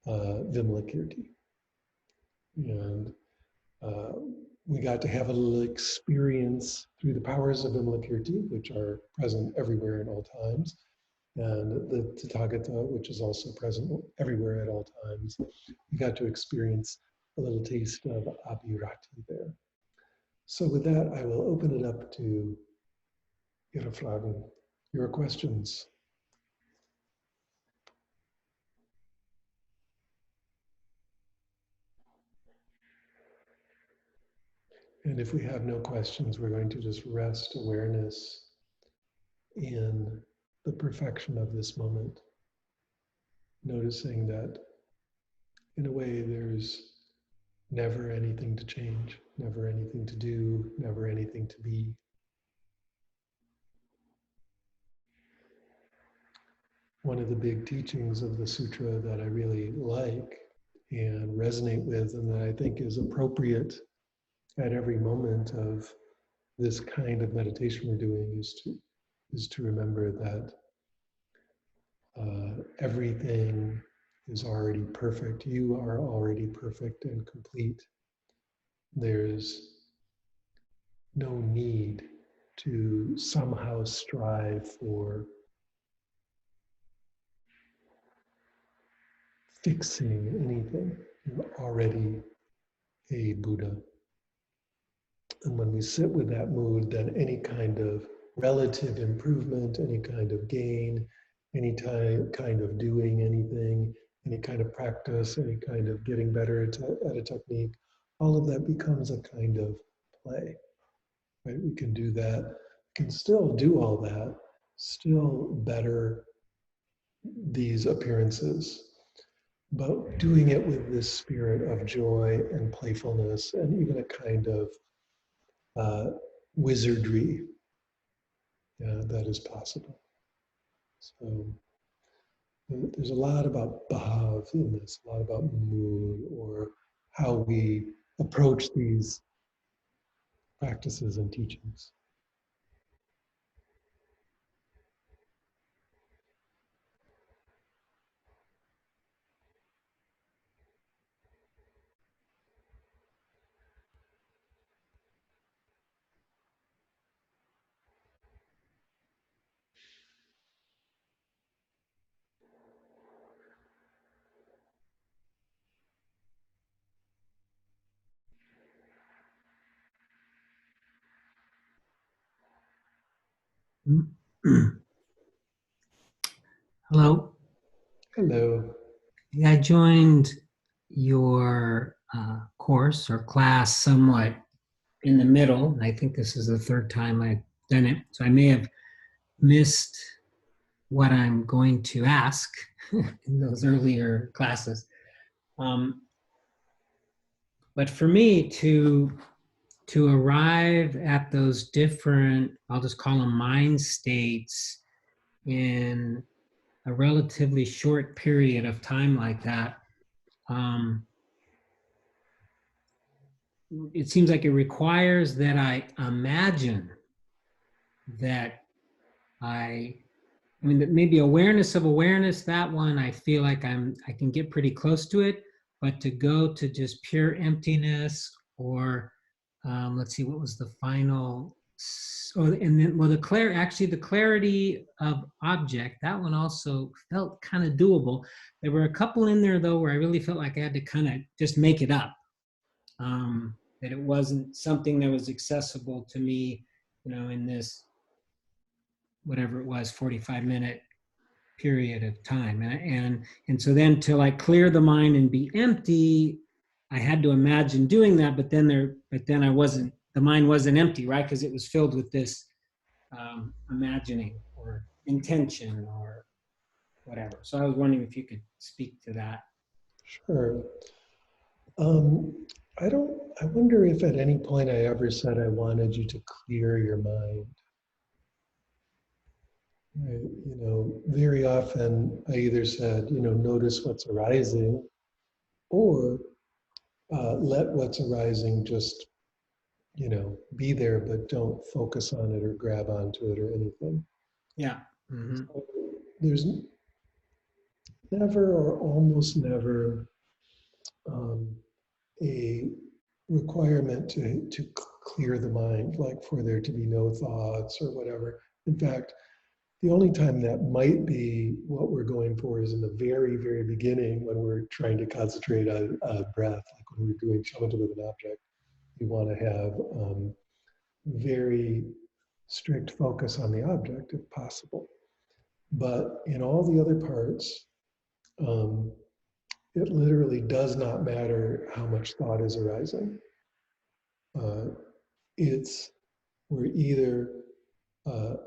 Vimalakirti. And we got to have a little experience through the powers of Vimalakirti, which are present everywhere in all times, and the Tathagata, which is also present everywhere at all times. We got to experience a little taste of Abhirati there. So with that, I will open it up to Ihre Fragen, your questions. And if we have no questions, we're going to just rest awareness in the perfection of this moment, noticing that in a way there's never anything to change, never anything to do, never anything to be. one of the big teachings of the sutra that I really like and resonate with, and that I think is appropriate at every moment of this kind of meditation we're doing, is to remember that everything is already perfect. You are already perfect and complete. There's no need to somehow strive for fixing anything. You're already a Buddha. And when we sit with that mood, then any kind of relative improvement, any kind of gain, any kind of doing anything, any kind of practice, any kind of getting better at a technique, all of that becomes a kind of play, right? We can do that, we can still do all that, still better these appearances, but doing it with this spirit of joy and playfulness and even a kind of wizardry that is possible. So there's a lot about bhav in this, a lot about mood or how we approach these practices and teachings. Hello. Hello. Yeah, I joined your course or class somewhat in the middle. I think this is the third time I've done it. So I may have missed what I'm going to ask in those earlier classes. But for me to arrive at those different, I'll just call them mind states in a relatively short period of time like that, it seems like it requires that I imagine that I mean, that maybe awareness of awareness, that one, I feel like I can get pretty close to it, but to go to just pure emptiness or, let's see, what was the final, oh, and then, well, actually the clarity of object, that one also felt kind of doable. There were a couple in there though, where I really felt like I had to kind of just make it up. That it wasn't something that was accessible to me, in this, whatever it was, 45-minute period of time. And so then to like clear the mind and be empty, I had to imagine doing that, but then I wasn't, the mind wasn't empty, right? Because it was filled with this imagining or intention or whatever. So I was wondering if you could speak to that. Sure. I wonder if at any point I ever said I wanted you to clear your mind. Very often I either said, notice what's arising, or let what's arising just, be there, but don't focus on it or grab onto it or anything. Yeah. Mm-hmm. So there's never or almost never a requirement to clear the mind, like for there to be no thoughts or whatever. In fact, the only time that might be what we're going for is in the very, very beginning when we're trying to concentrate on breath, like when we're doing shamatha with an object. You want to have very strict focus on the object if possible. But in all the other parts, it literally does not matter how much thought is arising. We're either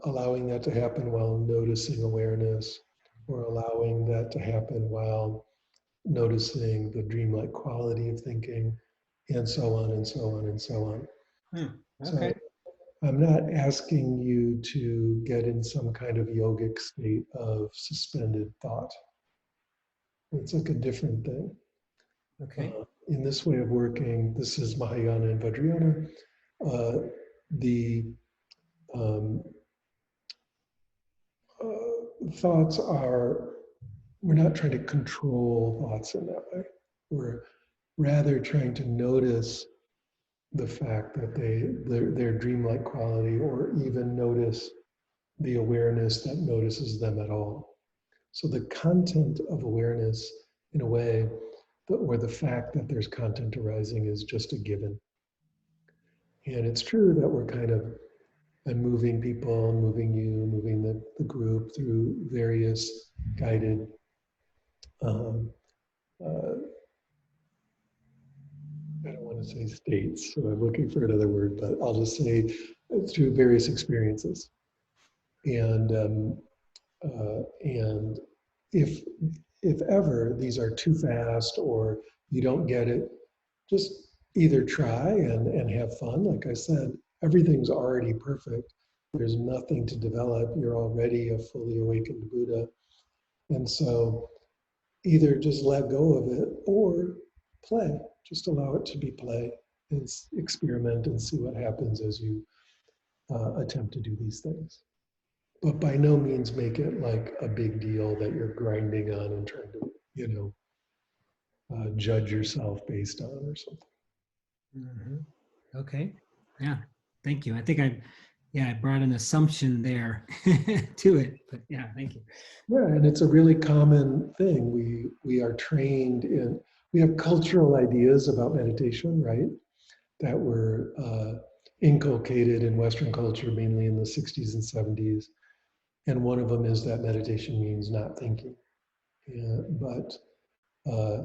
allowing that to happen while noticing awareness, or allowing that to happen while noticing the dreamlike quality of thinking, and so on and so on and so on. Okay. I'm not asking you to get in some kind of yogic state of suspended thought. It's like a different thing. Okay. In this way of working, this is Mahayana and Vajrayana. The um, thoughts are, we're not trying to control thoughts in that way. We're rather trying to notice the fact that their dreamlike quality, or even notice the awareness that notices them at all. So the content of awareness, in a way, or the fact that there's content arising is just a given. And it's true that we're kind of, I'm moving people, moving you, moving the group through various guided, um, uh, I don't want to say states, so I'm looking for another word, but I'll just say through various experiences. And if ever these are too fast or you don't get it, just either try and have fun. Like I said, everything's already perfect. There's nothing to develop. You're already a fully awakened Buddha. And so either just let go of it or play. Just allow it to be play and experiment and see what happens as you attempt to do these things. But by no means make it like a big deal that you're grinding on and trying to, judge yourself based on or something. Mhm. Okay. Yeah. Thank you. I think I brought an assumption there to it, but yeah, thank you. Yeah, and it's a really common thing. We are trained in, we have cultural ideas about meditation, right? That were inculcated in Western culture, mainly in the 60s and 70s. And one of them is that meditation means not thinking. Yeah, but uh,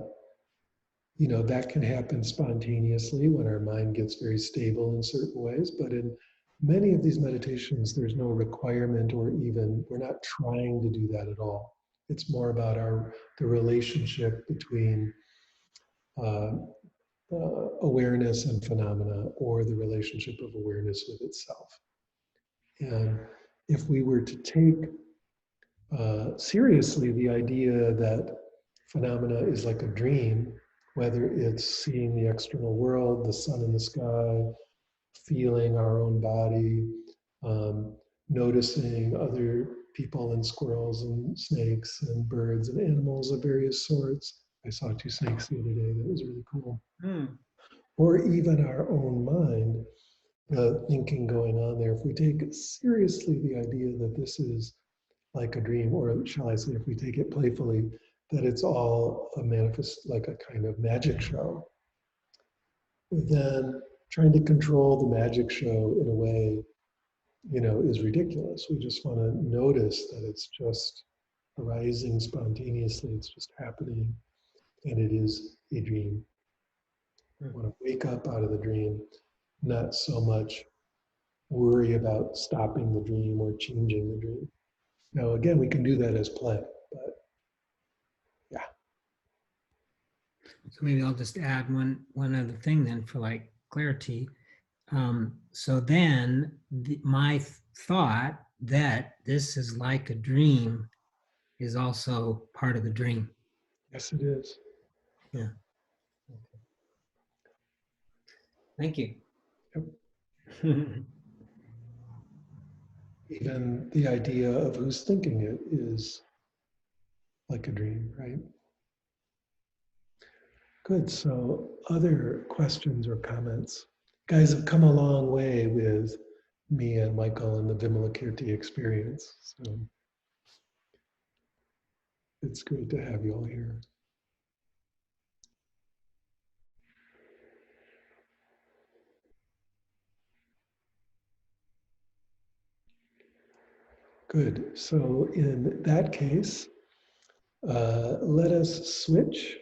that can happen spontaneously when our mind gets very stable in certain ways. But in many of these meditations, there's no requirement, or even we're not trying to do that at all. It's more about the relationship between uh, awareness and phenomena, or the relationship of awareness with itself. And if we were to take seriously the idea that phenomena is like a dream, whether it's seeing the external world, the sun in the sky, feeling our own body, noticing other people and squirrels and snakes and birds and animals of various sorts. I saw 2 snakes the other day. That was really cool. Hmm. Or even our own mind, the thinking going on there. If we take seriously the idea that this is like a dream, or shall I say, if we take it playfully, that it's all a manifest, like a kind of magic show, then trying to control the magic show in a way, is ridiculous. We just want to notice that it's just arising spontaneously, it's just happening, and it is a dream. We want to wake up out of the dream, not so much worry about stopping the dream or changing the dream. Now, again, we can do that as play, but yeah. So maybe I'll just add one other thing then for like clarity. So then my thought that this is like a dream is also part of the dream. Yes, it is. Yeah. Thank you. Yep. Even the idea of who's thinking it is like a dream, right? Good. So, other questions or comments? Guys have come a long way with me and Michael and the Vimalakirti experience. So, it's great to have you all here. Good. So, in that case, let us switch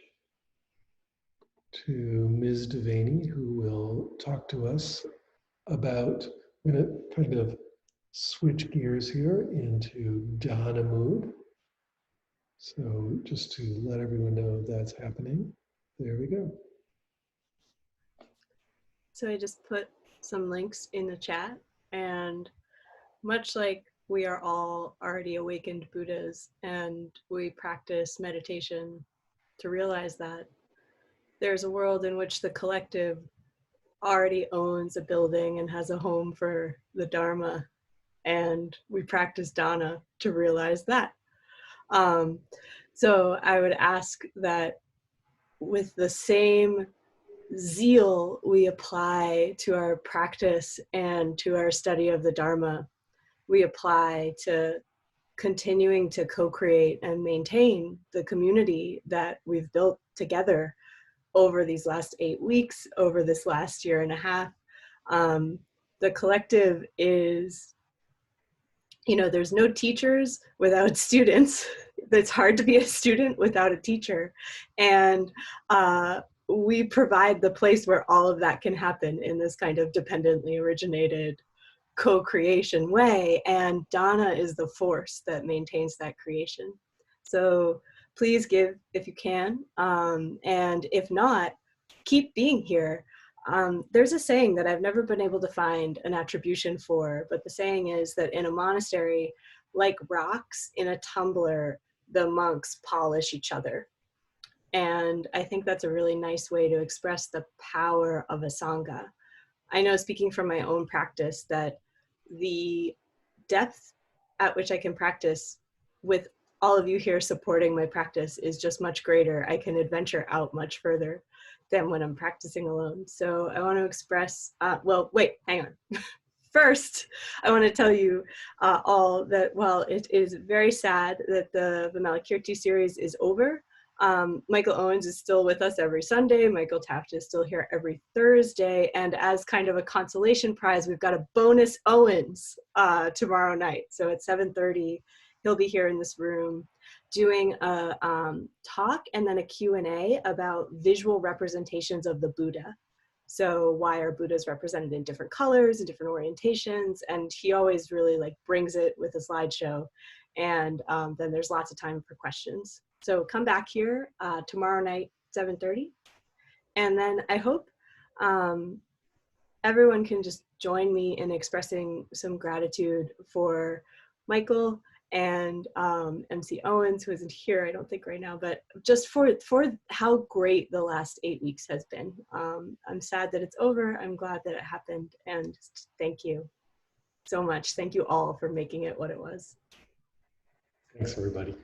to Ms. Devaney, who will talk to us about, I'm going to kind of switch gears here into dana mood. So just to let everyone know that's happening, there we go. So I just put some links in the chat. And much like we are all already awakened Buddhas and we practice meditation to realize that there's a world in which the collective already owns a building and has a home for the Dharma, and we practice dana to realize that. Um, so I would ask that with the same zeal we apply to our practice and to our study of the Dharma, we apply to continuing to co-create and maintain the community that we've built together over these last 8 weeks, over this last year and a half. The collective is, there's no teachers without students. It's hard to be a student without a teacher. And we provide the place where all of that can happen in this kind of dependently originated co-creation way. And dana is the force that maintains that creation. So please give if you can. And if not, keep being here. There's a saying that I've never been able to find an attribution for, but the saying is that in a monastery, like rocks in a tumbler, the monks polish each other. And I think that's a really nice way to express the power of a sangha. I know, speaking from my own practice, that the depth at which I can practice with all of you here supporting my practice is just much greater. I can adventure out much further than when I'm practicing alone. So I want to express, well, wait, hang on. First, I want to tell you all that while it is very sad that the Vimalakirti series is over, Michael Owens is still with us every Sunday. Michael Taft is still here every Thursday. And as kind of a consolation prize, we've got a bonus Owens tomorrow night. So at 7:30, he'll be here in this room doing a talk and then a Q&A about visual representations of the Buddha. So why are Buddhas represented in different colors and different orientations? And he always really brings it with a slideshow. And then there's lots of time for questions. So come back here tomorrow night, 7:30. And then I hope everyone can just join me in expressing some gratitude for Michael and MC Owens, who isn't here, I don't think right now, but just for how great the last 8 weeks has been. I'm sad that it's over. I'm glad that it happened. And thank you so much. Thank you all for making it what it was. Thanks, everybody.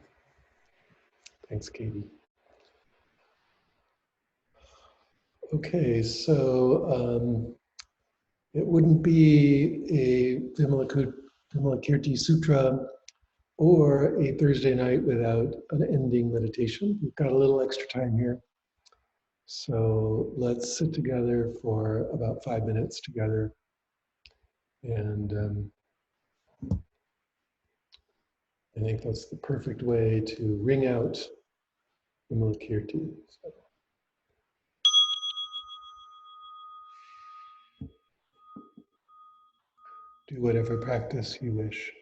Thanks, Katie. Okay, so it wouldn't be a Vimalakirti Sutra or a Thursday night without an ending meditation. We've got a little extra time here. So let's sit together for about 5 minutes together. And I think that's the perfect way to ring out Vimalakirti. So. Do whatever practice you wish.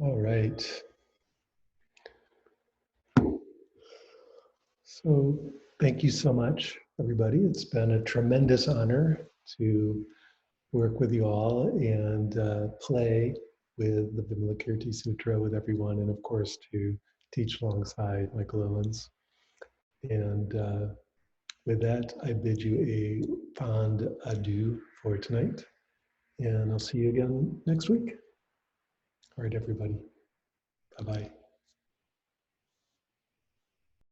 All right. So thank you so much, everybody. It's been a tremendous honor to work with you all and play with the Vimalakirti Sutra with everyone, and of course to teach alongside Michael Owens. And with that, I bid you a fond adieu for tonight, and I'll see you again next week. All right, everybody. Bye-bye.